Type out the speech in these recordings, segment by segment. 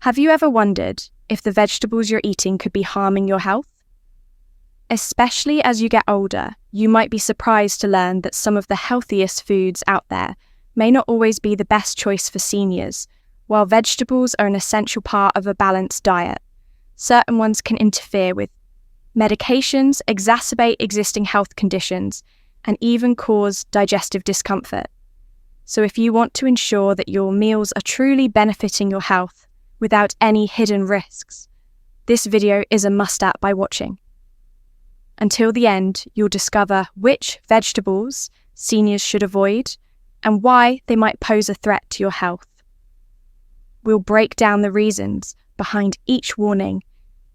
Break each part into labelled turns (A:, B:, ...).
A: Have you ever wondered if the vegetables you're eating could be harming your health? Especially as you get older, you might be surprised to learn that some of the healthiest foods out there may not always be the best choice for seniors. While vegetables are an essential part of a balanced diet, certain ones can interfere with medications, exacerbate existing health conditions, and even cause digestive discomfort. So if you want to ensure that your meals are truly benefiting your health without any hidden risks, this video is a must-add by watching. Until the end, you'll discover which vegetables seniors should avoid and why they might pose a threat to your health. We'll break down the reasons behind each warning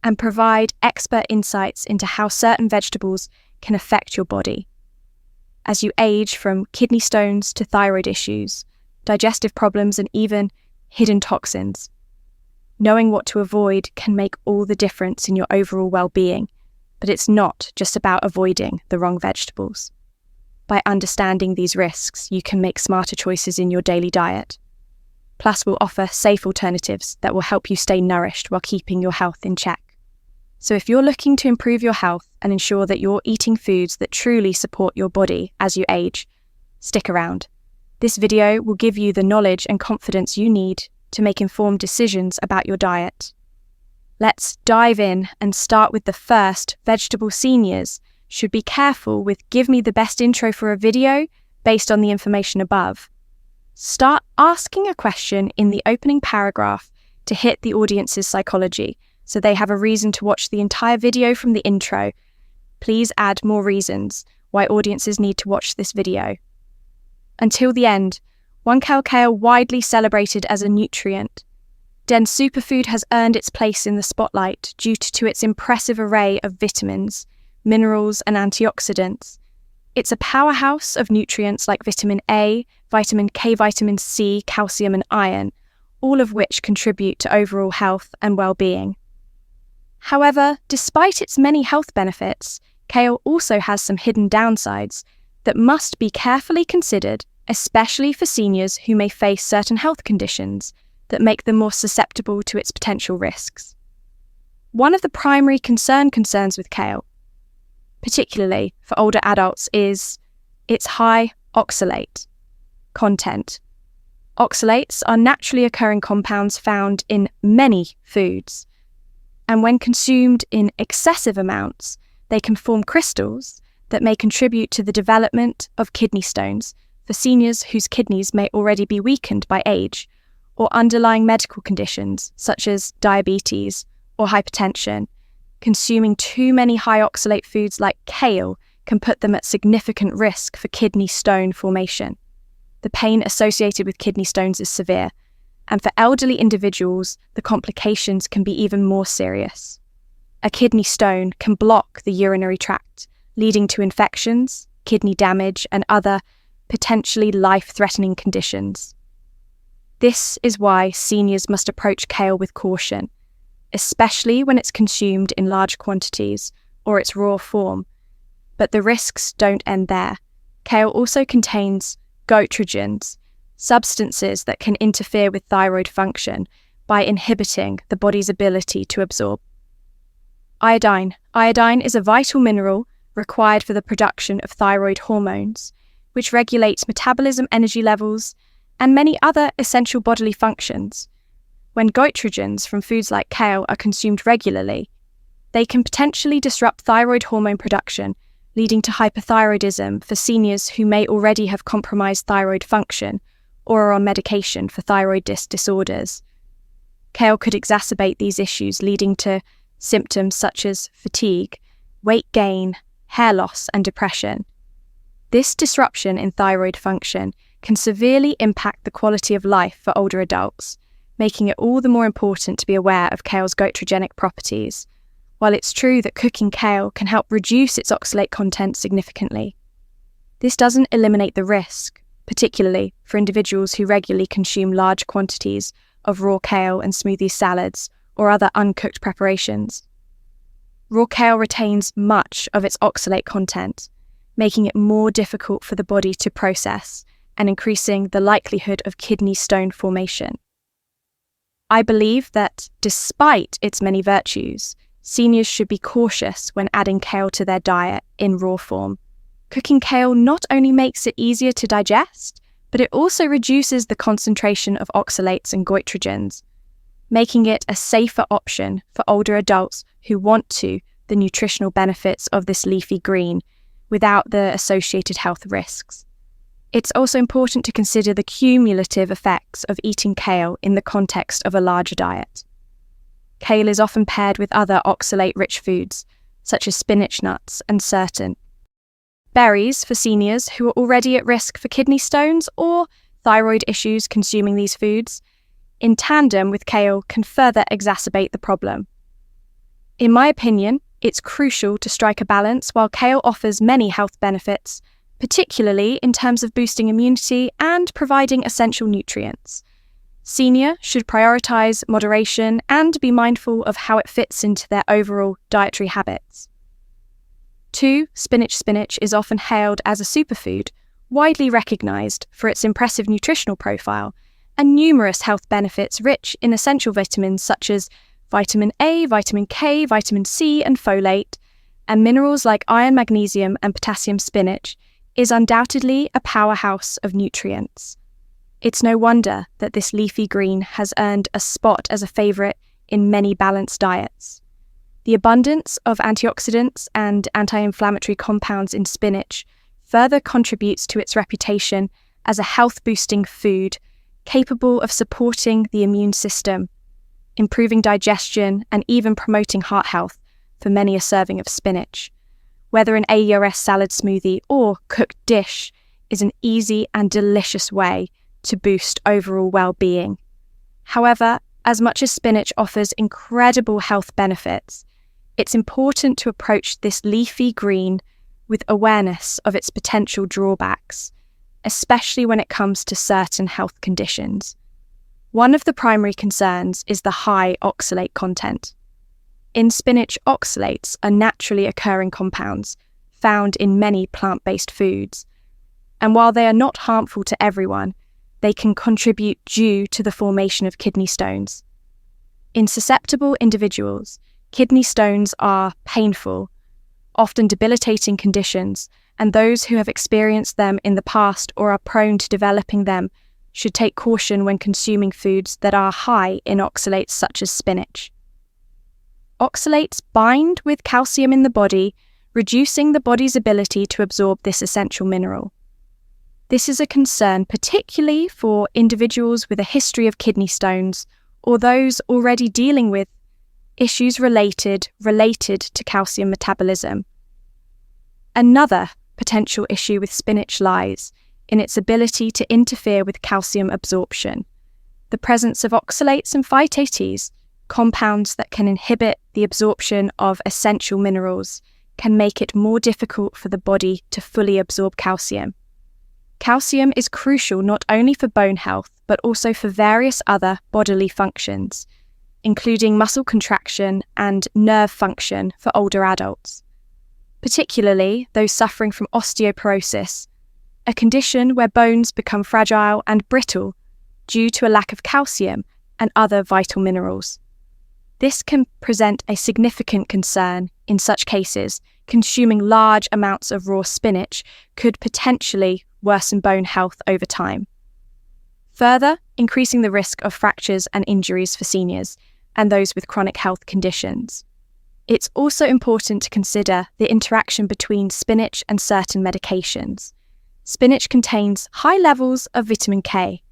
A: and provide expert insights into how certain vegetables can affect your body as you age, from kidney stones to thyroid issues, digestive problems, and even hidden toxins. Knowing what to avoid can make all the difference in your overall well-being, but it's not just about avoiding the wrong vegetables. By understanding these risks, you can make smarter choices in your daily diet. Plus, we'll offer safe alternatives that will help you stay nourished while keeping your health in check. So if you're looking to improve your health and ensure that you're eating foods that truly support your body as you age, stick around. This video will give you the knowledge and confidence you need to make informed decisions about your diet. Let's dive in and start with the first. Vegetable seniors should be careful with "give me the best intro for a video" based on the information above. Start asking a question in the opening paragraph to hit the audience's psychology, so they have a reason to watch the entire video from the intro. Please add more reasons why audiences need to watch this video. Until the end, one kale widely celebrated as a nutrient. Dense superfood has earned its place in the spotlight due to its impressive array of vitamins, minerals, and antioxidants. It's a powerhouse of nutrients like vitamin A, vitamin K, vitamin C, calcium, and iron, all of which contribute to overall health and well-being. However, despite its many health benefits, kale also has some hidden downsides that must be carefully considered, especially for seniors who may face certain health conditions that make them more susceptible to its potential risks. One of the primary concerns with kale, particularly for older adults, is its high oxalate content. Oxalates are naturally occurring compounds found in many foods, and when consumed in excessive amounts, they can form crystals that may contribute to the development of kidney stones for seniors whose kidneys may already be weakened by age, or underlying medical conditions such as diabetes or hypertension. Consuming too many high oxalate foods like kale can put them at significant risk for kidney stone formation. The pain associated with kidney stones is severe, and for elderly individuals, the complications can be even more serious. A kidney stone can block the urinary tract, leading to infections, kidney damage, and other potentially life-threatening conditions. This is why seniors must approach kale with caution, especially when it's consumed in large quantities or its raw form. But the risks don't end there. Kale also contains goitrogens, substances that can interfere with thyroid function by inhibiting the body's ability to absorb iodine. Iodine is a vital mineral required for the production of thyroid hormones, which regulates metabolism, energy levels, and many other essential bodily functions. When goitrogens from foods like kale are consumed regularly, they can potentially disrupt thyroid hormone production, leading to hypothyroidism for seniors who may already have compromised thyroid function or are on medication for thyroid disorders. Kale could exacerbate these issues, leading to symptoms such as fatigue, weight gain, hair loss, and depression. This disruption in thyroid function can severely impact the quality of life for older adults, making it all the more important to be aware of kale's goitrogenic properties. While it's true that cooking kale can help reduce its oxalate content significantly, this doesn't eliminate the risk, particularly for individuals who regularly consume large quantities of raw kale and smoothie salads or other uncooked preparations. Raw kale retains much of its oxalate content, making it more difficult for the body to process and increasing the likelihood of kidney stone formation. I believe that despite its many virtues, seniors should be cautious when adding kale to their diet in raw form. Cooking kale not only makes it easier to digest, but it also reduces the concentration of oxalates and goitrogens, making it a safer option for older adults who want the nutritional benefits of this leafy green without the associated health risks. It's also important to consider the cumulative effects of eating kale in the context of a larger diet. Kale is often paired with other oxalate-rich foods, such as spinach nuts and certain berries for seniors who are already at risk for kidney stones or thyroid issues consuming these foods, in tandem with kale can further exacerbate the problem. In my opinion, it's crucial to strike a balance while kale offers many health benefits, particularly in terms of boosting immunity and providing essential nutrients. Senior should prioritise moderation and be mindful of how it fits into their overall dietary habits. 2. Spinach is often hailed as a superfood, widely recognised for its impressive nutritional profile and numerous health benefits rich in essential vitamins such as vitamin A, vitamin K, vitamin C and folate, and minerals like iron, magnesium and potassium. Spinach is undoubtedly a powerhouse of nutrients. It's no wonder that this leafy green has earned a spot as a favourite in many balanced diets. The abundance of antioxidants and anti-inflammatory compounds in spinach further contributes to its reputation as a health-boosting food capable of supporting the immune system, improving digestion, and even promoting heart health for many a serving of spinach. Whether an AERS salad smoothie or cooked dish is an easy and delicious way to boost overall well-being. However, as much as spinach offers incredible health benefits, it's important to approach this leafy green with awareness of its potential drawbacks, especially when it comes to certain health conditions. One of the primary concerns is the high oxalate content. In spinach, oxalates are naturally occurring compounds found in many plant-based foods, and while they are not harmful to everyone, they can contribute due to the formation of kidney stones. In susceptible individuals, kidney stones are painful, often debilitating conditions, and those who have experienced them in the past or are prone to developing them should take caution when consuming foods that are high in oxalates such as spinach. Oxalates bind with calcium in the body, reducing the body's ability to absorb this essential mineral. This is a concern particularly for individuals with a history of kidney stones or those already dealing with issues related to calcium metabolism. Another potential issue with spinach lies in its ability to interfere with calcium absorption. The presence of oxalates and phytates, compounds that can inhibit the absorption of essential minerals, can make it more difficult for the body to fully absorb calcium. Calcium is crucial not only for bone health, but also for various other bodily functions, including muscle contraction and nerve function for older adults, particularly those suffering from osteoporosis, a condition where bones become fragile and brittle due to a lack of calcium and other vital minerals. This can present a significant concern. In such cases, consuming large amounts of raw spinach could potentially worsen bone health over time, further increasing the risk of fractures and injuries for seniors and those with chronic health conditions. It's also important to consider the interaction between spinach and certain medications. Spinach contains high levels of vitamin K,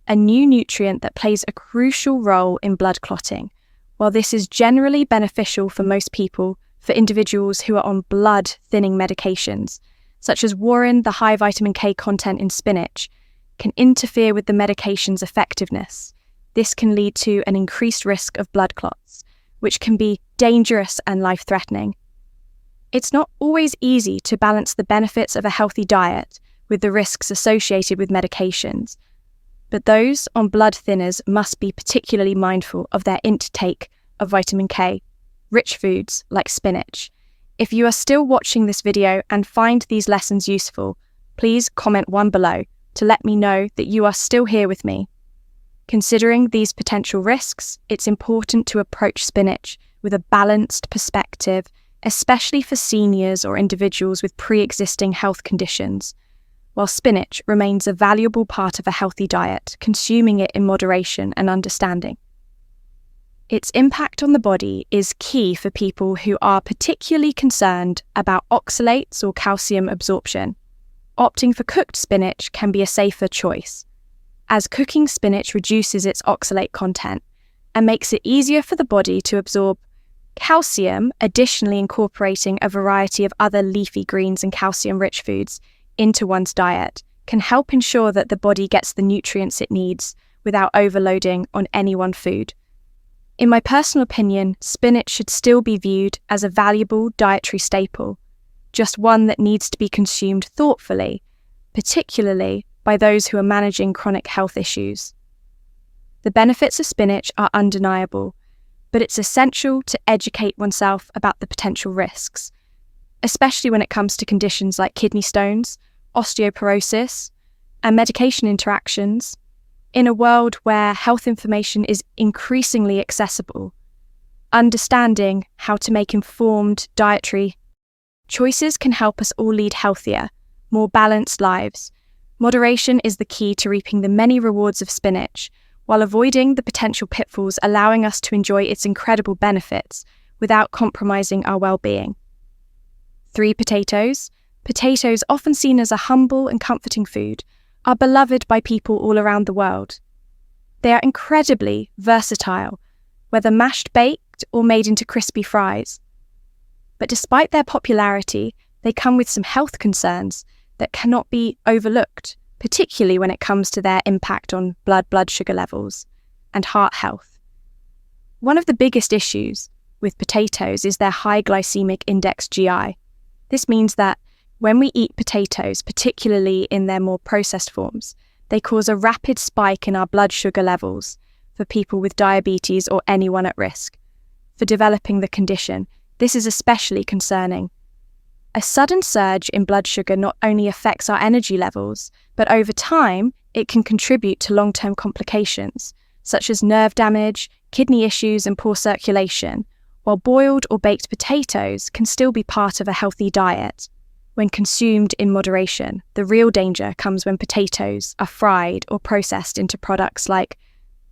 A: a new nutrient that plays a crucial role in blood clotting. While this is generally beneficial for most people, for individuals who are on blood-thinning medications, such as warrin, the high vitamin K content in spinach, can interfere with the medication's effectiveness. This can lead to an increased risk of blood clots, which can be dangerous and life-threatening. It's not always easy to balance the benefits of a healthy diet with the risks associated with medications, but those on blood thinners must be particularly mindful of their intake of vitamin K, rich foods like spinach. If you are still watching this video and find these lessons useful, please comment one below to let me know that you are still here with me. Considering these potential risks, it's important to approach spinach with a balanced perspective, especially for seniors or individuals with pre-existing health conditions. While spinach remains a valuable part of a healthy diet, consuming it in moderation and understanding. Its impact on the body is key for people who are particularly concerned about oxalates or calcium absorption. Opting for cooked spinach can be a safer choice, as cooking spinach reduces its oxalate content and makes it easier for the body to absorb calcium. Additionally, incorporating a variety of other leafy greens and calcium-rich foods into one's diet can help ensure that the body gets the nutrients it needs without overloading on any one food. In my personal opinion, spinach should still be viewed as a valuable dietary staple, just one that needs to be consumed thoughtfully, particularly by those who are managing chronic health issues. The benefits of spinach are undeniable, but it's essential to educate oneself about the potential risks, especially when it comes to conditions like kidney stones, osteoporosis, and medication interactions. In a world where health information is increasingly accessible, understanding how to make informed dietary choices can help us all lead healthier, more balanced lives. Moderation is the key to reaping the many rewards of spinach, while avoiding the potential pitfalls, allowing us to enjoy its incredible benefits without compromising our well-being. 3. Potatoes. Potatoes, often seen as a humble and comforting food, are beloved by people all around the world. They are incredibly versatile, whether mashed, baked, or made into crispy fries. But despite their popularity, they come with some health concerns that cannot be overlooked, particularly when it comes to their impact on blood sugar levels and heart health. One of the biggest issues with potatoes is their high glycemic index (GI). This means that when we eat potatoes, particularly in their more processed forms, they cause a rapid spike in our blood sugar levels for people with diabetes or anyone at risk for developing the condition. This is especially concerning. A sudden surge in blood sugar not only affects our energy levels, but over time, it can contribute to long-term complications, such as nerve damage, kidney issues, and poor circulation, while boiled or baked potatoes can still be part of a healthy diet. When consumed in moderation, the real danger comes when potatoes are fried or processed into products like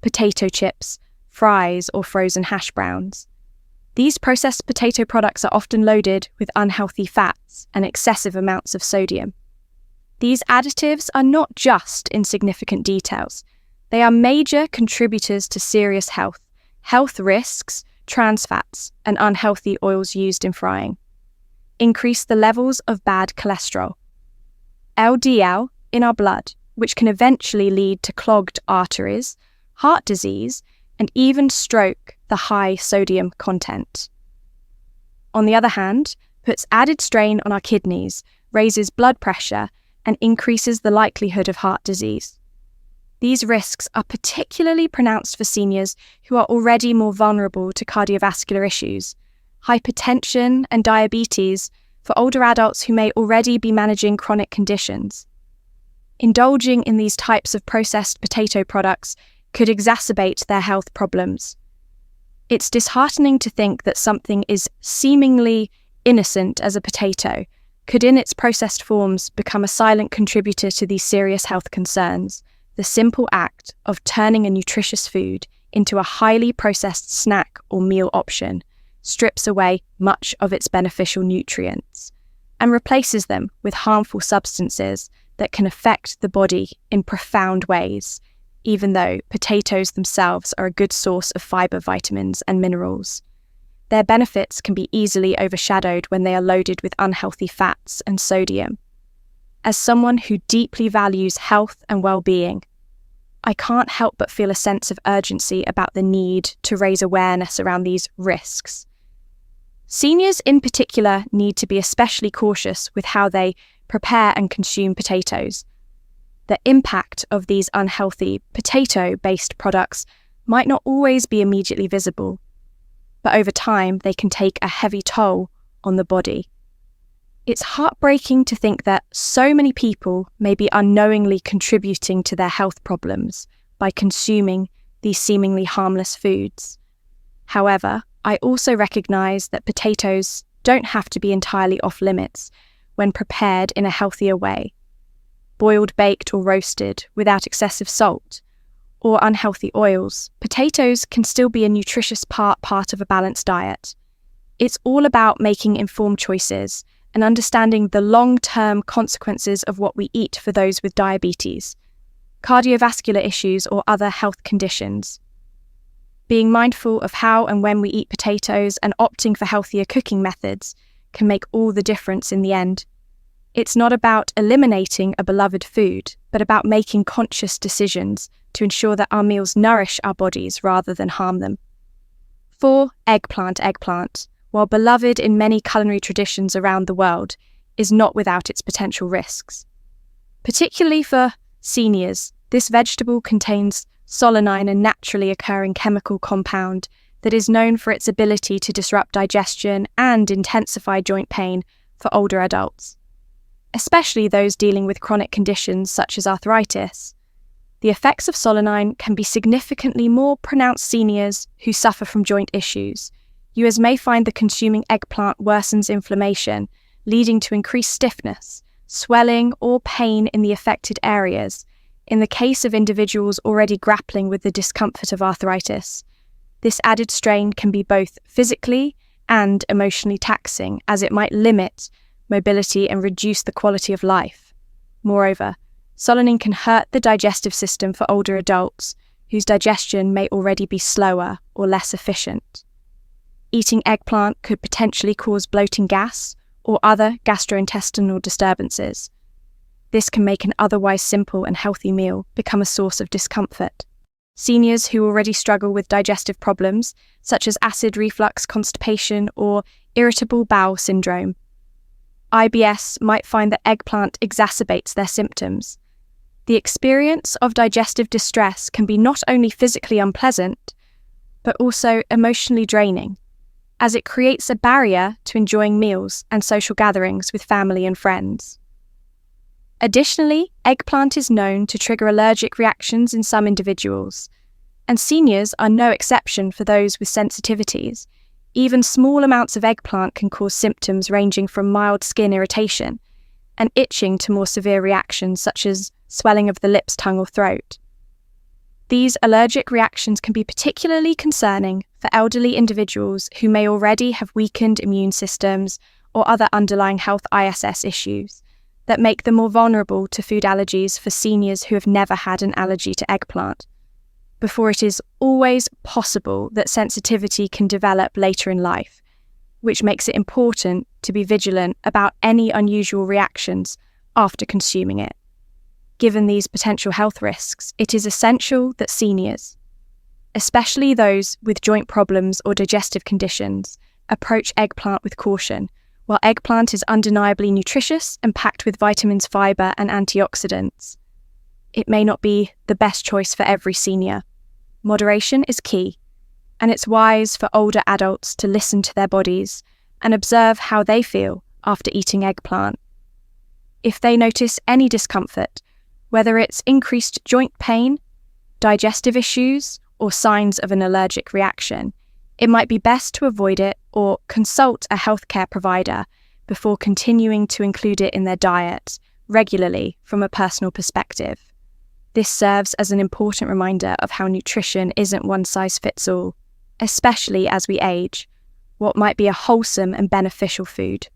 A: potato chips, fries, or frozen hash browns. These processed potato products are often loaded with unhealthy fats and excessive amounts of sodium. These additives are not just insignificant details. They are major contributors to serious health risks, trans fats, and unhealthy oils used in frying. Increase the levels of bad cholesterol, LDL, in our blood, which can eventually lead to clogged arteries, heart disease, and even stroke. The high sodium content, on the other hand, puts added strain on our kidneys, raises blood pressure, and increases the likelihood of heart disease. These risks are particularly pronounced for seniors who are already more vulnerable to cardiovascular issues, hypertension, and diabetes, for older adults who may already be managing chronic conditions. Indulging in these types of processed potato products could exacerbate their health problems. It's disheartening to think that something as seemingly innocent as a potato could, in its processed forms, become a silent contributor to these serious health concerns. The simple act of turning a nutritious food into a highly processed snack or meal option strips away much of its beneficial nutrients and replaces them with harmful substances that can affect the body in profound ways, even though potatoes themselves are a good source of fiber, vitamins, and minerals. Their benefits can be easily overshadowed when they are loaded with unhealthy fats and sodium. As someone who deeply values health and well-being, I can't help but feel a sense of urgency about the need to raise awareness around these risks. Seniors in particular need to be especially cautious with how they prepare and consume potatoes. The impact of these unhealthy potato-based products might not always be immediately visible, but over time they can take a heavy toll on the body. It's heartbreaking to think that so many people may be unknowingly contributing to their health problems by consuming these seemingly harmless foods. However, I also recognise that potatoes don't have to be entirely off limits when prepared in a healthier way. Boiled, baked or roasted without excessive salt or unhealthy oils, potatoes can still be a nutritious part of a balanced diet. It's all about making informed choices and understanding the long-term consequences of what we eat for those with diabetes, cardiovascular issues or other health conditions. Being mindful of how and when we eat potatoes and opting for healthier cooking methods can make all the difference in the end. It's not about eliminating a beloved food, but about making conscious decisions to ensure that our meals nourish our bodies rather than harm them. 4. Eggplant. While beloved in many culinary traditions around the world, is not without its potential risks. Particularly for seniors, this vegetable contains solanine, a naturally occurring chemical compound that is known for its ability to disrupt digestion and intensify joint pain for older adults, especially those dealing with chronic conditions such as arthritis. The effects of solanine can be significantly more pronounced seniors who suffer from joint issues. You may find that consuming eggplant worsens inflammation, leading to increased stiffness, swelling, or pain in the affected areas. In the case of individuals already grappling with the discomfort of arthritis, this added strain can be both physically and emotionally taxing, as it might limit mobility and reduce the quality of life. Moreover, solanine can hurt the digestive system for older adults whose digestion may already be slower or less efficient. Eating eggplant could potentially cause bloating gas or other gastrointestinal disturbances. This can make an otherwise simple and healthy meal become a source of discomfort. Seniors who already struggle with digestive problems, such as acid reflux, constipation, or irritable bowel syndrome, IBS, might find that eggplant exacerbates their symptoms. The experience of digestive distress can be not only physically unpleasant, but also emotionally draining, as it creates a barrier to enjoying meals and social gatherings with family and friends. Additionally, eggplant is known to trigger allergic reactions in some individuals, and seniors are no exception for those with sensitivities. Even small amounts of eggplant can cause symptoms ranging from mild skin irritation and itching to more severe reactions such as swelling of the lips, tongue, or throat. These allergic reactions can be particularly concerning for elderly individuals who may already have weakened immune systems or other underlying health ISS issues that make them more vulnerable to food allergies for seniors who have never had an allergy to eggplant, before it is always possible that sensitivity can develop later in life, which makes it important to be vigilant about any unusual reactions after consuming it. Given these potential health risks, it is essential that seniors, especially those with joint problems or digestive conditions, approach eggplant with caution. While eggplant is undeniably nutritious and packed with vitamins, fiber, and antioxidants, it may not be the best choice for every senior. Moderation is key, and it's wise for older adults to listen to their bodies and observe how they feel after eating eggplant. If they notice any discomfort, whether it's increased joint pain, digestive issues, or signs of an allergic reaction, it might be best to avoid it or consult a healthcare provider before continuing to include it in their diet regularly from a personal perspective. This serves as an important reminder of how nutrition isn't one size fits all, especially as we age. What might be a wholesome and beneficial food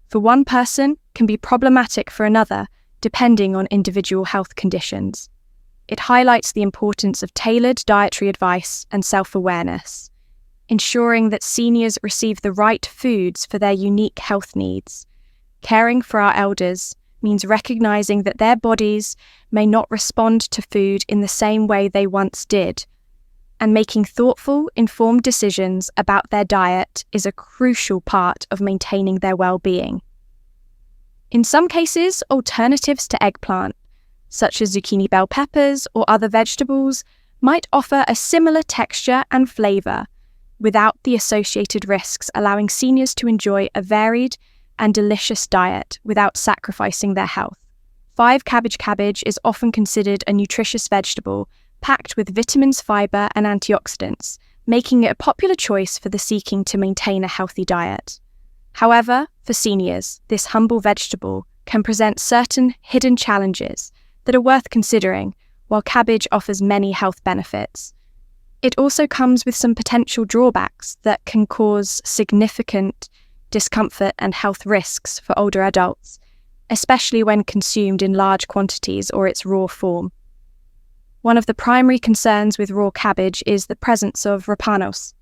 A: for one person can be problematic for another, depending on individual health conditions. It highlights the importance of tailored dietary advice and self-awareness, ensuring that seniors receive the right foods for their unique health needs. Caring for our elders means recognizing that their bodies may not respond to food in the same way they once did, and making thoughtful, informed decisions about their diet is a crucial part of maintaining their well-being. In some cases, alternatives to eggplant, such as zucchini bell peppers or other vegetables, might offer a similar texture and flavor without the associated risks, allowing seniors to enjoy a varied and delicious diet without sacrificing their health. Cabbage is often considered a nutritious vegetable packed with vitamins, fiber, and antioxidants, making it a popular choice for the seeking to maintain a healthy diet. However, for seniors, this humble vegetable can present certain hidden challenges that are worth considering, while cabbage offers many health benefits. It also comes with some potential drawbacks that can cause significant discomfort and health risks for older adults, especially when consumed in large quantities or its raw form. One of the primary concerns with raw cabbage is the presence of rapanos,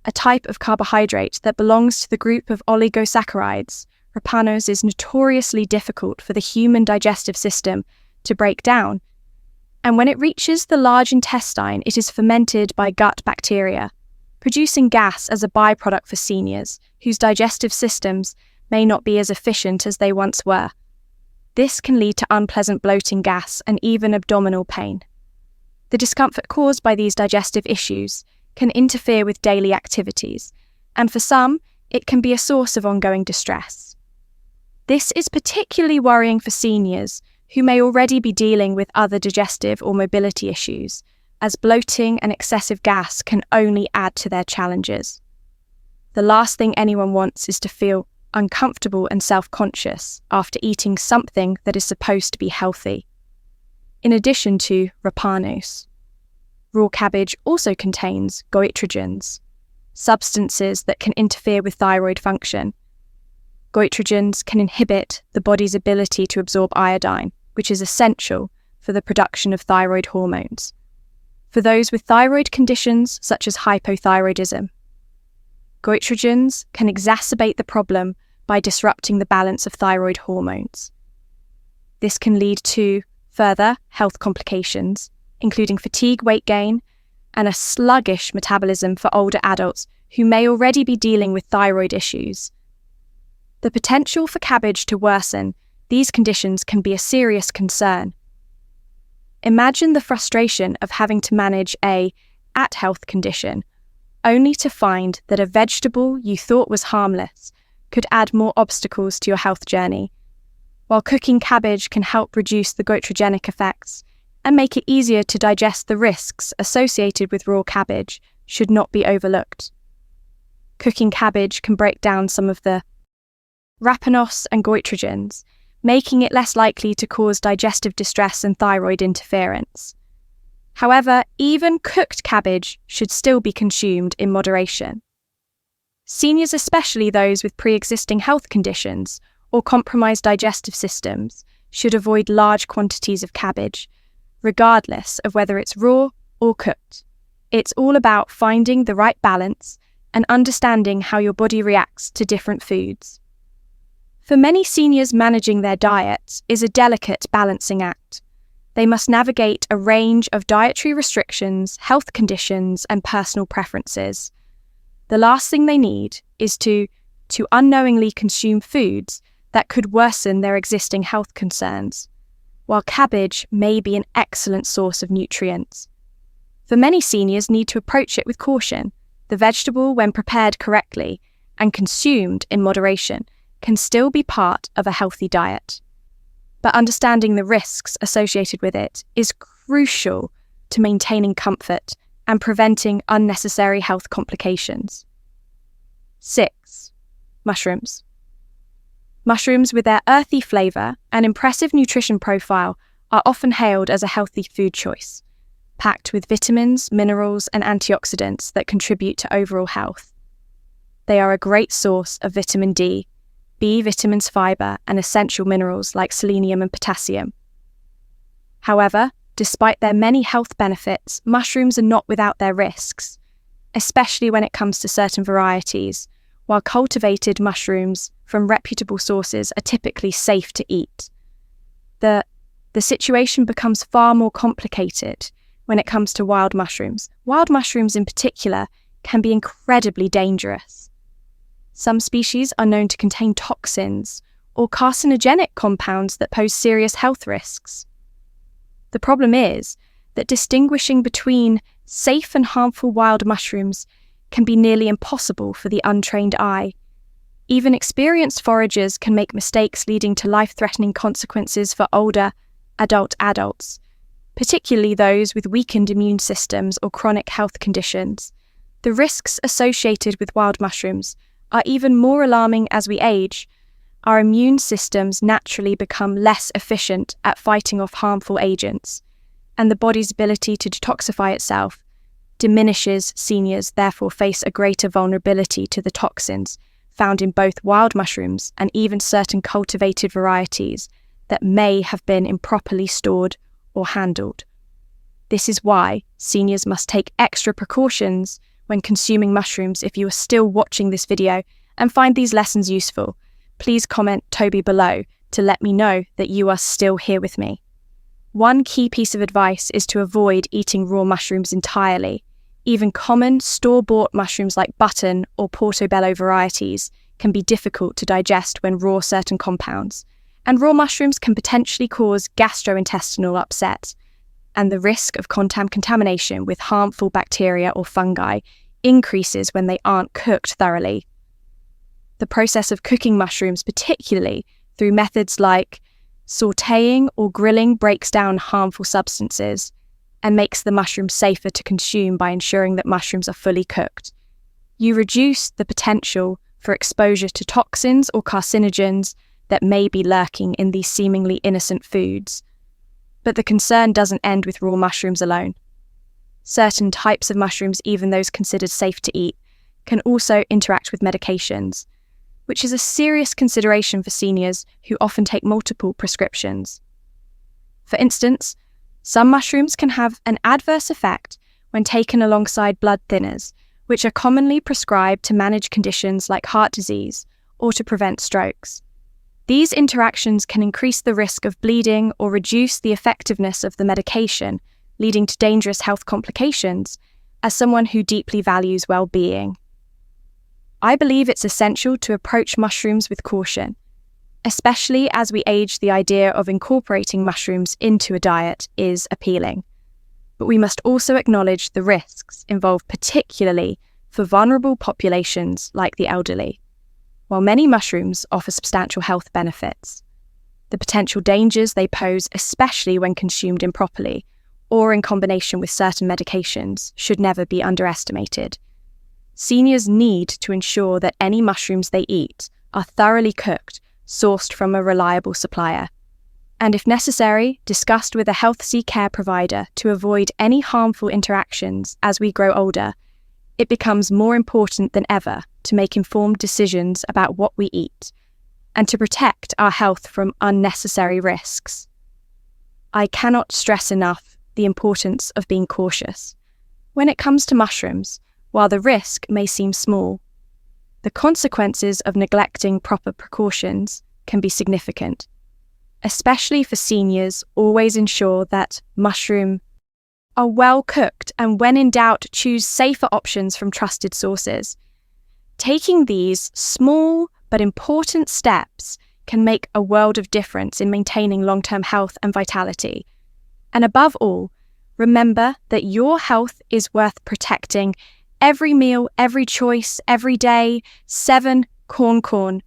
A: a type of carbohydrate that belongs to the group of oligosaccharides. Rapanos is notoriously difficult for the human digestive system to break down, and when it reaches the large intestine, it is fermented by gut bacteria, producing gas as a byproduct for seniors whose digestive systems may not be as efficient as they once were. This can lead to unpleasant bloating, gas, and even abdominal pain. The discomfort caused by these digestive issues can interfere with daily activities, and for some, it can be a source of ongoing distress. This is particularly worrying for seniors who may already be dealing with other digestive or mobility issues, as bloating and excessive gas can only add to their challenges. The last thing anyone wants is to feel uncomfortable and self-conscious after eating something that is supposed to be healthy. In addition to rapanos, raw cabbage also contains goitrogens, substances that can interfere with thyroid function. Goitrogens can inhibit the body's ability to absorb iodine, which is essential for the production of thyroid hormones, for those with thyroid conditions such as hypothyroidism. Goitrogens can exacerbate the problem by disrupting the balance of thyroid hormones. This can lead to further health complications, including fatigue, weight gain, and a sluggish metabolism for older adults who may already be dealing with thyroid issues. The potential for cabbage to worsen these conditions can be a serious concern. Imagine the frustration of having to manage a at-health condition, only to find that a vegetable you thought was harmless could add more obstacles to your health journey. While cooking cabbage can help reduce the goitrogenic effects and make it easier to digest, the risks associated with raw cabbage should not be overlooked. Cooking cabbage can break down some of the rapanos and goitrogens, making it less likely to cause digestive distress and thyroid interference. However, even cooked cabbage should still be consumed in moderation. Seniors, especially those with pre-existing health conditions or compromised digestive systems, should avoid large quantities of cabbage, regardless of whether it's raw or cooked. It's all about finding the right balance and understanding how your body reacts to different foods. For many seniors, managing their diets is a delicate balancing act. They must navigate a range of dietary restrictions, health conditions, and personal preferences. The last thing they need is to unknowingly consume foods that could worsen their existing health concerns, while cabbage may be an excellent source of nutrients. For many seniors, need to approach it with caution. The vegetable, when prepared correctly and consumed in moderation, can still be part of a healthy diet. But understanding the risks associated with it is crucial to maintaining comfort and preventing unnecessary health complications. 6. Mushrooms. Mushrooms, with their earthy flavour and impressive nutrition profile, are often hailed as a healthy food choice, packed with vitamins, minerals, and antioxidants that contribute to overall health. They are a great source of vitamin D, B vitamins, fiber, and essential minerals like selenium and potassium. However, despite their many health benefits, mushrooms are not without their risks, especially when it comes to certain varieties. While cultivated mushrooms from reputable sources are typically safe to eat, the situation becomes far more complicated when it comes to wild mushrooms. Wild mushrooms in particular can be incredibly dangerous. Some species are known to contain toxins or carcinogenic compounds that pose serious health risks. The problem is that distinguishing between safe and harmful wild mushrooms can be nearly impossible for the untrained eye. Even experienced foragers can make mistakes leading to life-threatening consequences for older, adults, particularly those with weakened immune systems or chronic health conditions. The risks associated with wild mushrooms are even more alarming as we age. Our immune systems naturally become less efficient at fighting off harmful agents, and the body's ability to detoxify itself diminishes. Seniors therefore face a greater vulnerability to the toxins found in both wild mushrooms and even certain cultivated varieties that may have been improperly stored or handled. This is why seniors must take extra precautions when consuming mushrooms. If you are still watching this video and find these lessons useful, please comment Toby below to let me know that you are still here with me. One key piece of advice is to avoid eating raw mushrooms entirely. Even common store-bought mushrooms like button or portobello varieties can be difficult to digest when raw. Certain compounds and raw mushrooms can potentially cause gastrointestinal upset, and the risk of contamination with harmful bacteria or fungi increases when they aren't cooked thoroughly. The process of cooking mushrooms, particularly through methods like sautéing or grilling, breaks down harmful substances and makes the mushrooms safer to consume by ensuring that mushrooms are fully cooked. You reduce the potential for exposure to toxins or carcinogens that may be lurking in these seemingly innocent foods. But the concern doesn't end with raw mushrooms alone. Certain types of mushrooms, even those considered safe to eat, can also interact with medications, which is a serious consideration for seniors who often take multiple prescriptions. For instance, some mushrooms can have an adverse effect when taken alongside blood thinners, which are commonly prescribed to manage conditions like heart disease or to prevent strokes. These interactions can increase the risk of bleeding or reduce the effectiveness of the medication, leading to dangerous health complications. As someone who deeply values well-being, I believe it's essential to approach mushrooms with caution. Especially as we age, the idea of incorporating mushrooms into a diet is appealing. But we must also acknowledge the risks involved, particularly for vulnerable populations like the elderly. While many mushrooms offer substantial health benefits, the potential dangers they pose, especially when consumed improperly or in combination with certain medications, should never be underestimated. Seniors need to ensure that any mushrooms they eat are thoroughly cooked, sourced from a reliable supplier, and if necessary, discussed with a health care provider to avoid any harmful interactions. As we grow older, it becomes more important than ever to make informed decisions about what we eat and to protect our health from unnecessary risks. I cannot stress enough the importance of being cautious. When it comes to mushrooms, while the risk may seem small, the consequences of neglecting proper precautions can be significant. Especially for seniors, always ensure that mushrooms are well cooked, and when in doubt, choose safer options from trusted sources. Taking these small but important steps can make a world of difference in maintaining long-term health and vitality. And above all, remember that your health is worth protecting. Every meal, every choice, every day. 7. Corn.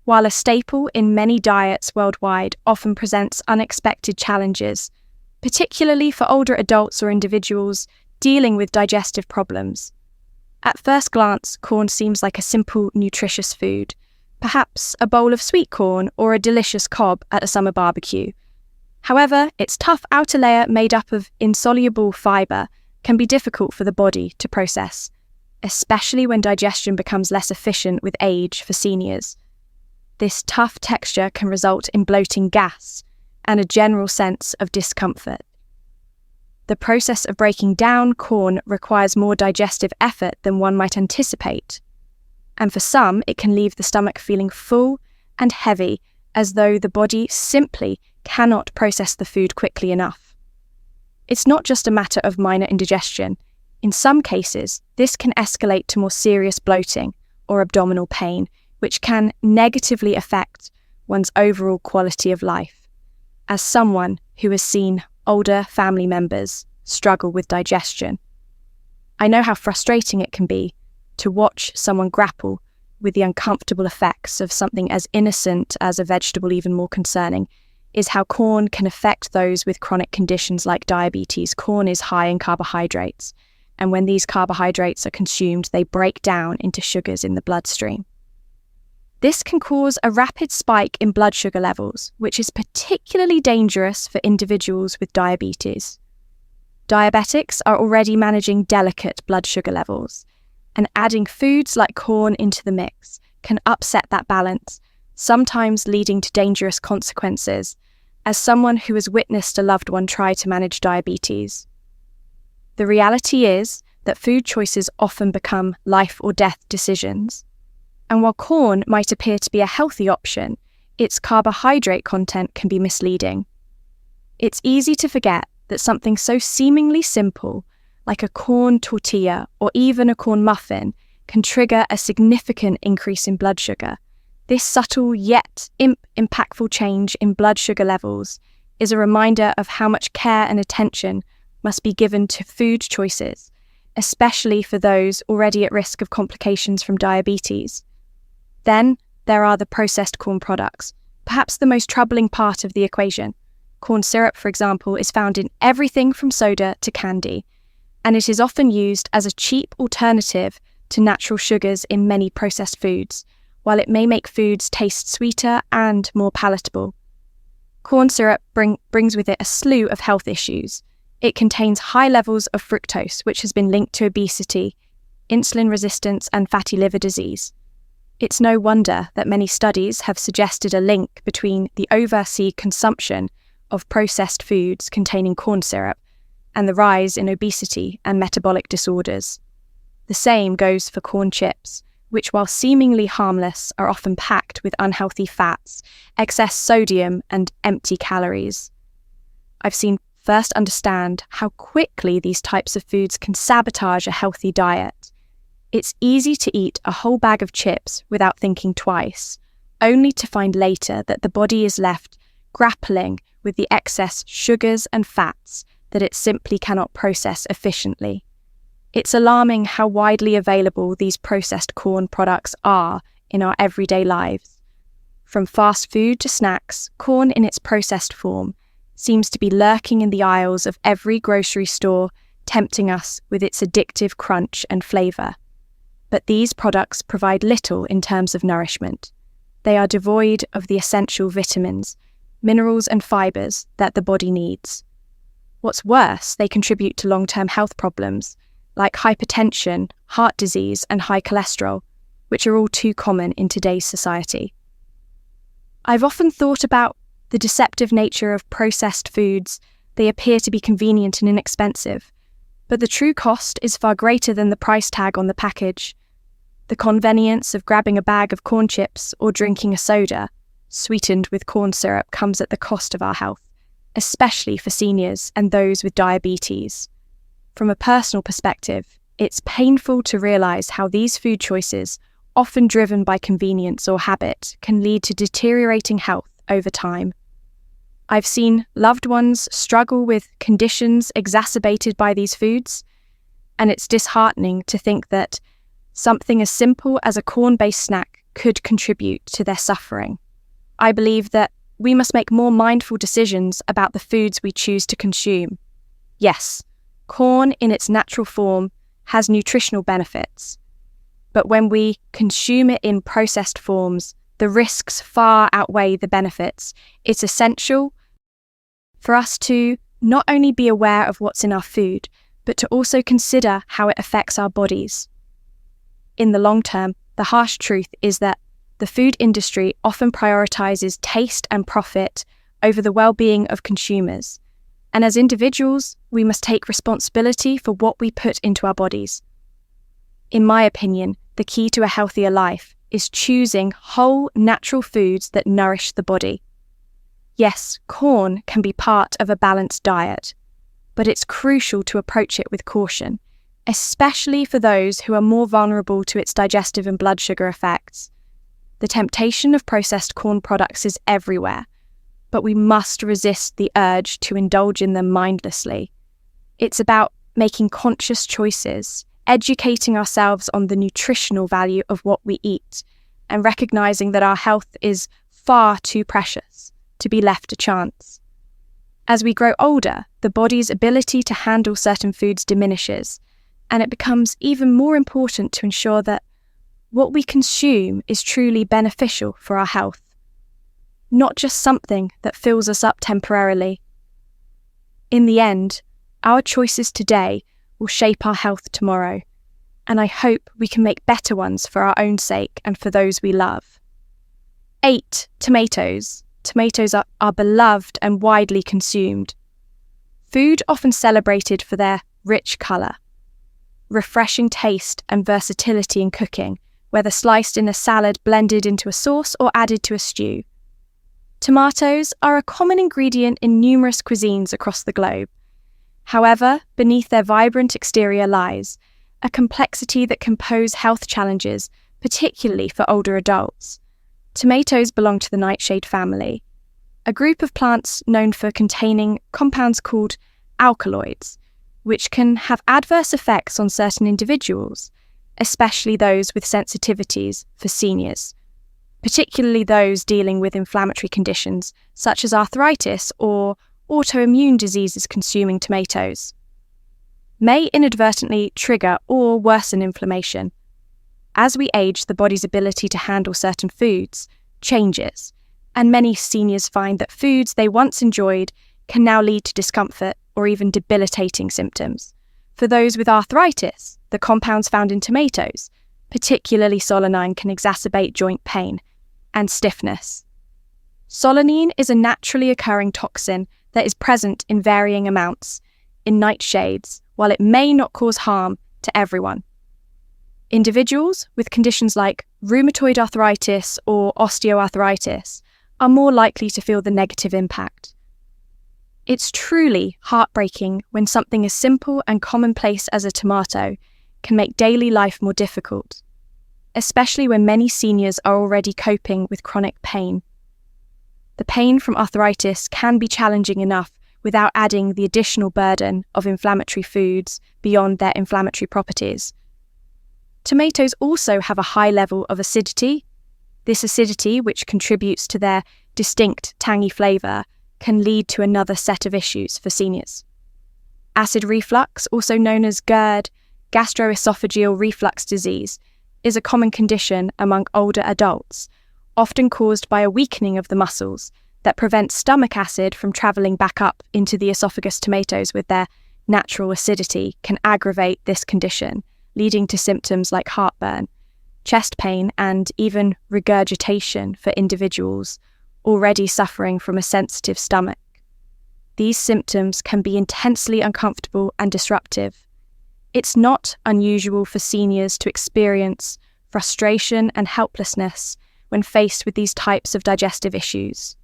A: While a staple in many diets worldwide, often presents unexpected challenges, particularly for older adults or individuals dealing with digestive problems. At first glance, corn seems like a simple, nutritious food, perhaps a bowl of sweet corn or a delicious cob at a summer barbecue. However, its tough outer layer, made up of insoluble fiber, can be difficult for the body to process, especially when digestion becomes less efficient with age. For seniors, this tough texture can result in bloating, gas, and a general sense of discomfort. The process of breaking down corn requires more digestive effort than one might anticipate, and for some, it can leave the stomach feeling full and heavy, as though the body simply cannot process the food quickly enough. It's not just a matter of minor indigestion. In some cases, this can escalate to more serious bloating or abdominal pain, which can negatively affect one's overall quality of life. As someone who has seen older family members struggle with digestion, I know how frustrating it can be to watch someone grapple with the uncomfortable effects of something as innocent as a vegetable even more concerning is how corn can affect those with chronic conditions like diabetes. Corn is high in carbohydrates, and when these carbohydrates are consumed, they break down into sugars in the bloodstream. This can cause a rapid spike in blood sugar levels, which is particularly dangerous for individuals with diabetes. Diabetics are already managing delicate blood sugar levels, and adding foods like corn into the mix can upset that balance, sometimes leading to dangerous consequences, as someone who has witnessed a loved one try to manage diabetes. The reality is that food choices often become life or death decisions. And while corn might appear to be a healthy option, its carbohydrate content can be misleading. It's easy to forget that something so seemingly simple, like a corn tortilla or even a corn muffin, can trigger a significant increase in blood sugar. This subtle yet impactful change in blood sugar levels is a reminder of how much care and attention must be given to food choices, especially for those already at risk of complications from diabetes. Then there are the processed corn products, perhaps the most troubling part of the equation. Corn syrup, for example, is found in everything from soda to candy, and it is often used as a cheap alternative to natural sugars in many processed foods, while it may make foods taste sweeter and more palatable. Corn syrup brings with it a slew of health issues. It contains high levels of fructose, which has been linked to obesity, insulin resistance, and fatty liver disease. It's no wonder that many studies have suggested a link between the overseas consumption of processed foods containing corn syrup and the rise in obesity and metabolic disorders. The same goes for corn chips, which, while seemingly harmless, are often packed with unhealthy fats, excess sodium, and empty calories. I've seen firsthand how quickly these types of foods can sabotage a healthy diet. It's easy to eat a whole bag of chips without thinking twice, only to find later that the body is left grappling with the excess sugars and fats that it simply cannot process efficiently. It's alarming how widely available these processed corn products are in our everyday lives. From fast food to snacks, corn in its processed form seems to be lurking in the aisles of every grocery store, tempting us with its addictive crunch and flavour. But these products provide little in terms of nourishment. They are devoid of the essential vitamins, minerals and fibres that the body needs. What's worse, they contribute to long-term health problems like hypertension, heart disease, and high cholesterol, which are all too common in today's society. I've often thought about the deceptive nature of processed foods. They appear to be convenient and inexpensive, but the true cost is far greater than the price tag on the package. The convenience of grabbing a bag of corn chips or drinking a soda, sweetened with corn syrup, comes at the cost of our health, especially for seniors and those with diabetes. From a personal perspective, it's painful to realise how these food choices, often driven by convenience or habit, can lead to deteriorating health over time. I've seen loved ones struggle with conditions exacerbated by these foods, and it's disheartening to think that something as simple as a corn-based snack could contribute to their suffering. I believe that we must make more mindful decisions about the foods we choose to consume. Yes, corn in its natural form has nutritional benefits, but when we consume it in processed forms, the risks far outweigh the benefits. It's essential for us to not only be aware of what's in our food, but to also consider how it affects our bodies. In the long term, the harsh truth is that the food industry often prioritizes taste and profit over the well-being of consumers. And as individuals, we must take responsibility for what we put into our bodies. In my opinion, the key to a healthier life is choosing whole, natural foods that nourish the body. Yes, corn can be part of a balanced diet, but it's crucial to approach it with caution, especially for those who are more vulnerable to its digestive and blood sugar effects. The temptation of processed corn products is everywhere, but we must resist the urge to indulge in them mindlessly. It's about making conscious choices educating ourselves on the nutritional value of what we eat, and recognizing that our health is far too precious to be left to chance. As we grow older, the body's ability to handle certain foods diminishes, and it becomes even more important to ensure that what we consume is truly beneficial for our health, not just something that fills us up temporarily. In the end, our choices today will shape our health tomorrow, and I hope we can make better ones for our own sake and for those we love. 8. Tomatoes. Tomatoes are beloved and widely consumed. Food often celebrated for their rich colour, refreshing taste and versatility in cooking, whether sliced in a salad, blended into a sauce, or added to a stew. Tomatoes are a common ingredient in numerous cuisines across the globe. However, beneath their vibrant exterior lies a complexity that can pose health challenges, particularly for older adults. Tomatoes belong to the nightshade family, a group of plants known for containing compounds called alkaloids, which can have adverse effects on certain individuals, especially those with sensitivities for seniors, particularly those dealing with inflammatory conditions such as arthritis or autoimmune diseases. Consuming tomatoes may inadvertently trigger or worsen inflammation. As we age, the body's ability to handle certain foods changes, and many seniors find that foods they once enjoyed can now lead to discomfort or even debilitating symptoms. For those with arthritis, the compounds found in tomatoes, particularly solanine, can exacerbate joint pain and stiffness. Solanine is a naturally occurring toxin that is present in varying amounts in nightshades, while it may not cause harm to everyone. Individuals with conditions like rheumatoid arthritis or osteoarthritis are more likely to feel the negative impact. It's truly heartbreaking when something as simple and commonplace as a tomato can make daily life more difficult, especially when many seniors are already coping with chronic pain. The pain from arthritis can be challenging enough without adding the additional burden of inflammatory foods beyond their inflammatory properties. Tomatoes also have a high level of acidity. This acidity, which contributes to their distinct tangy flavour, can lead to another set of issues for seniors. Acid reflux, also known as GERD, gastroesophageal reflux disease, is a common condition among older adults, often caused by a weakening of the muscles that prevents stomach acid from travelling back up into the esophagus. Tomatoes, with their natural acidity, can aggravate this condition, leading to symptoms like heartburn, chest pain, and even regurgitation for individuals already suffering from a sensitive stomach. These symptoms can be intensely uncomfortable and disruptive. It's not unusual for seniors to experience frustration and helplessness when faced with these types of digestive issues,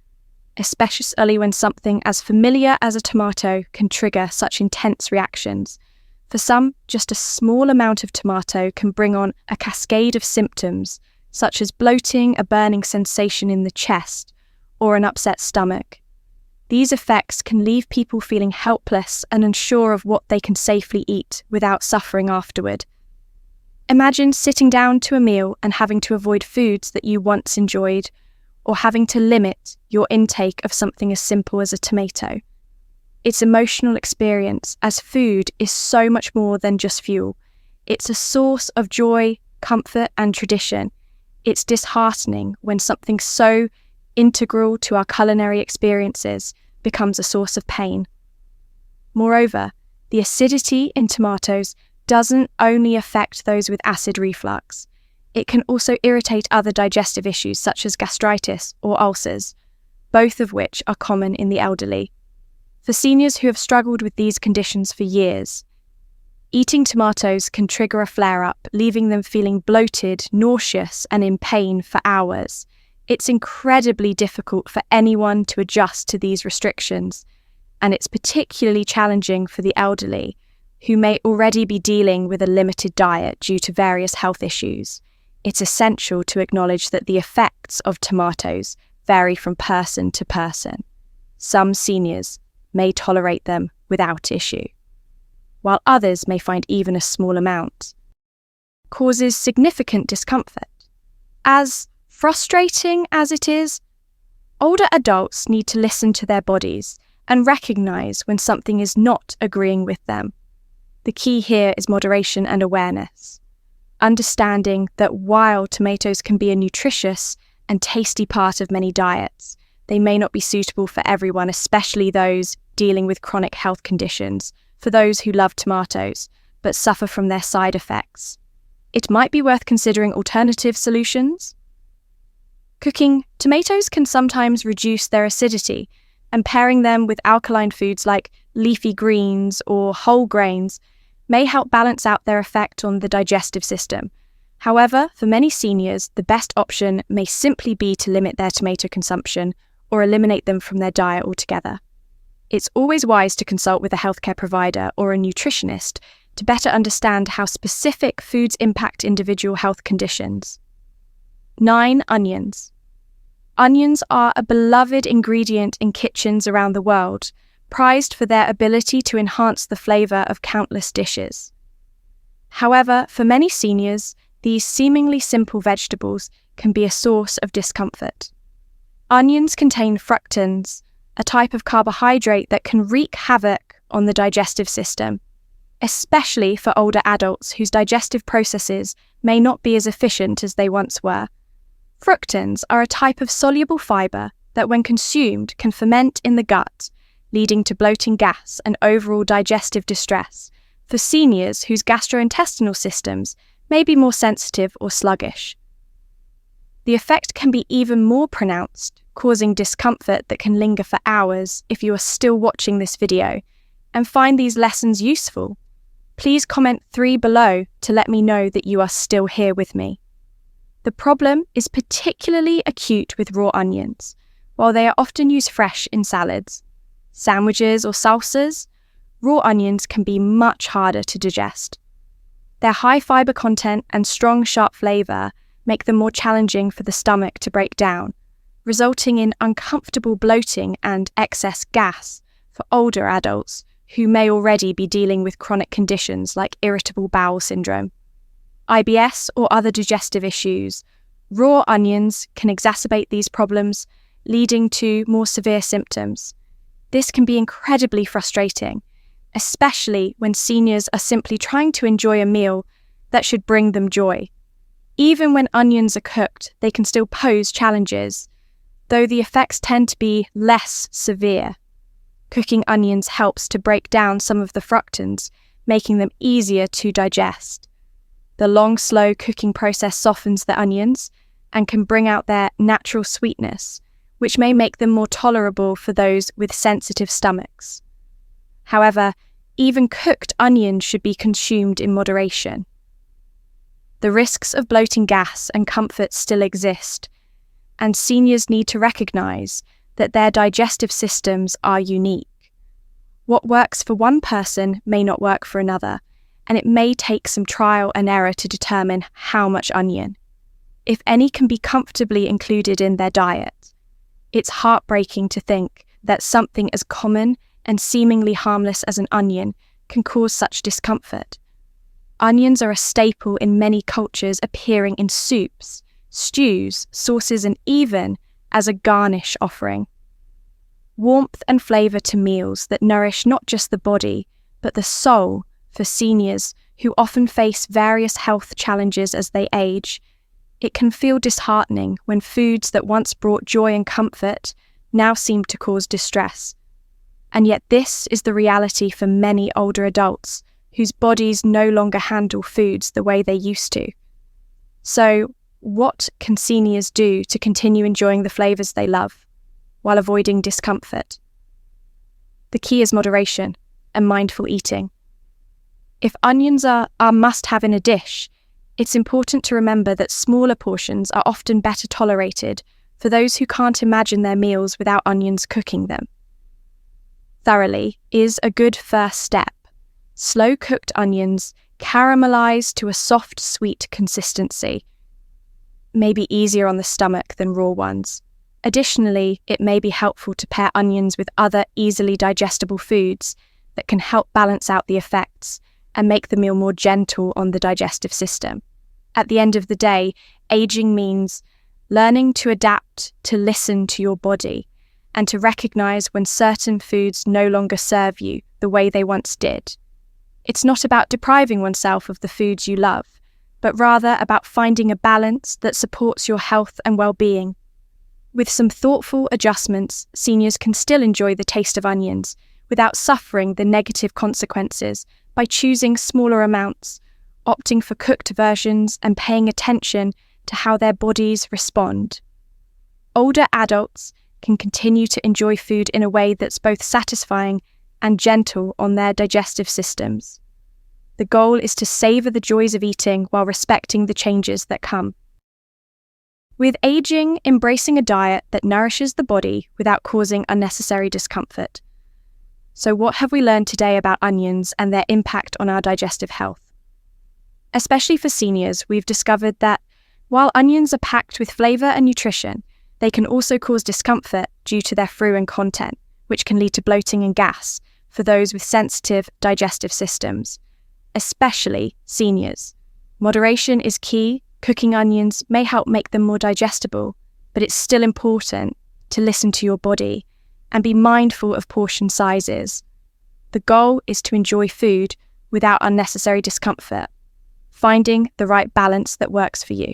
A: especially when something as familiar as a tomato can trigger such intense reactions. For some, just a small amount of tomato can bring on a cascade of symptoms, such as bloating, a burning sensation in the chest, or an upset stomach. These effects can leave people feeling helpless and unsure of what they can safely eat without suffering afterward. Imagine sitting down to a meal and having to avoid foods that you once enjoyed, or having to limit your intake of something as simple as a tomato. It's an emotional experience, as food is so much more than just fuel. It's a source of joy, comfort, and tradition. It's disheartening when something so integral to our culinary experiences becomes a source of pain. Moreover, the acidity in tomatoes doesn't only affect those with acid reflux. It can also irritate other digestive issues such as gastritis or ulcers, both of which are common in the elderly. For seniors who have struggled with these conditions for years, eating tomatoes can trigger a flare-up, leaving them feeling bloated, nauseous, and in pain for hours. It's incredibly difficult for anyone to adjust to these restrictions, and it's particularly challenging for the elderly, who may already be dealing with a limited diet due to various health issues. It's essential to acknowledge that the effects of tomatoes vary from person to person. Some seniors may tolerate them without issue, while others may find even a small amount causes significant discomfort. As frustrating as it is, older adults need to listen to their bodies and recognize when something is not agreeing with them. The key here is moderation and awareness. Understanding that while tomatoes can be a nutritious and tasty part of many diets, they may not be suitable for everyone, especially those dealing with chronic health conditions, for those who love tomatoes but suffer from their side effects. It might be worth considering alternative solutions. Cooking tomatoes can sometimes reduce their acidity, and pairing them with alkaline foods like leafy greens or whole grains may help balance out their effect on the digestive system. However, for many seniors, the best option may simply be to limit their tomato consumption or eliminate them from their diet altogether. It's always wise to consult with a healthcare provider or a nutritionist to better understand how specific foods impact individual health conditions. 9. Onions. Onions are a beloved ingredient in kitchens around the world, prized for their ability to enhance the flavour of countless dishes. However, for many seniors, these seemingly simple vegetables can be a source of discomfort. Onions contain fructans, a type of carbohydrate that can wreak havoc on the digestive system, especially for older adults whose digestive processes may not be as efficient as they once were. Fructans are a type of soluble fibre that, when consumed, can ferment in the gut, leading to bloating, gas, and overall digestive distress for seniors whose gastrointestinal systems may be more sensitive or sluggish. The effect can be even more pronounced, causing discomfort that can linger for hours if you are still watching this video and find these lessons useful. Please comment 3 below to let me know that you are still here with me. The problem is particularly acute with raw onions. While they are often used fresh in salads, sandwiches, or salsas, raw onions can be much harder to digest. Their high fibre content and strong, sharp flavour make them more challenging for the stomach to break down, resulting in uncomfortable bloating and excess gas for older adults who may already be dealing with chronic conditions like irritable bowel syndrome, IBS, or other digestive issues. Raw onions can exacerbate these problems, leading to more severe symptoms. This can be incredibly frustrating, especially when seniors are simply trying to enjoy a meal that should bring them joy. Even when onions are cooked, they can still pose challenges, though the effects tend to be less severe. Cooking onions helps to break down some of the fructans, making them easier to digest. The long, slow cooking process softens the onions and can bring out their natural sweetness, which may make them more tolerable for those with sensitive stomachs. However, even cooked onions should be consumed in moderation. The risks of bloating, gas, and comfort still exist, and seniors need to recognise that their digestive systems are unique. What works for one person may not work for another, and it may take some trial and error to determine how much onion, if any, can be comfortably included in their diet. It's heartbreaking to think that something as common and seemingly harmless as an onion can cause such discomfort. Onions are a staple in many cultures, appearing in soups, stews, sauces, and even as a garnish offering. Warmth and flavour to meals that nourish not just the body, but the soul for seniors who often face various health challenges as they age. It can feel disheartening when foods that once brought joy and comfort now seem to cause distress. And yet this is the reality for many older adults whose bodies no longer handle foods the way they used to. So, what can seniors do to continue enjoying the flavours they love while avoiding discomfort? The key is moderation and mindful eating. If onions are a must-have in a dish, it's important to remember that smaller portions are often better tolerated for those who can't imagine their meals without onions cooking them. Thoroughly is a good first step. Slow-cooked onions caramelize to a soft, sweet consistency, may be easier on the stomach than raw ones. Additionally, it may be helpful to pair onions with other easily digestible foods that can help balance out the effects and make the meal more gentle on the digestive system. At the end of the day, aging means learning to adapt, to listen to your body, and to recognize when certain foods no longer serve you the way they once did. It's not about depriving oneself of the foods you love, but rather about finding a balance that supports your health and well-being. With some thoughtful adjustments, seniors can still enjoy the taste of onions without suffering the negative consequences by choosing smaller amounts, opting for cooked versions, and paying attention to how their bodies respond. Older adults can continue to enjoy food in a way that's both satisfying and gentle on their digestive systems. The goal is to savor the joys of eating while respecting the changes that come. With aging, embracing a diet that nourishes the body without causing unnecessary discomfort. So what have we learned today about onions and their impact on our digestive health? Especially for seniors, we've discovered that while onions are packed with flavour and nutrition, they can also cause discomfort due to their fruin content, which can lead to bloating and gas for those with sensitive digestive systems, especially seniors. Moderation is key. Cooking onions may help make them more digestible, but it's still important to listen to your body and be mindful of portion sizes. The goal is to enjoy food without unnecessary discomfort, finding the right balance that works for you.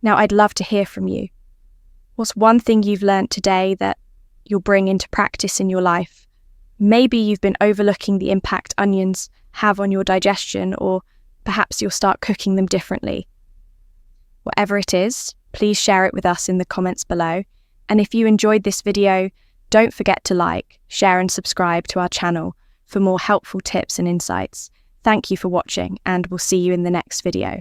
A: Now, I'd love to hear from you. What's one thing you've learned today that you'll bring into practice in your life? Maybe you've been overlooking the impact onions have on your digestion, or perhaps you'll start cooking them differently. Whatever it is, please share it with us in the comments below. And if you enjoyed this video, don't forget to like, share and subscribe to our channel for more helpful tips and insights. Thank you for watching, and we'll see you in the next video.